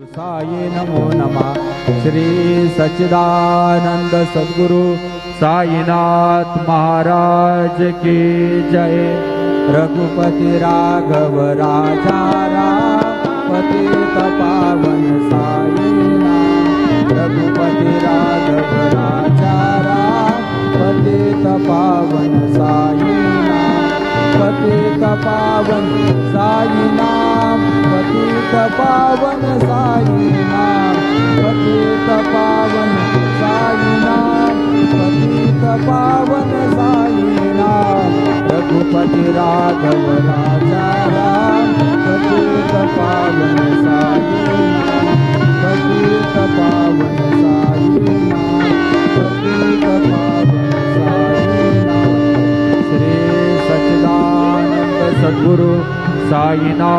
साई नमो नमः। श्री सच्चिदानंद सद्गुरु साईनाथ महाराज की जय। रघुपति राघव राजा राम पतित पावन साईनाथ। रघुपति राघव राजा राम पतित पावन साईनाथ। पतित पावन साईनाथ। पतित पावन साईनाथ। पतित पावन साईनाथ। पतित पावन साईनाथ। रघुपति राघव राजा राम पतित पावन साईनाथ। पतित पावन साईनाथ। पतित पावन साईनाथ। श्री सच्चिदानंद सद्गुरु साईनाथ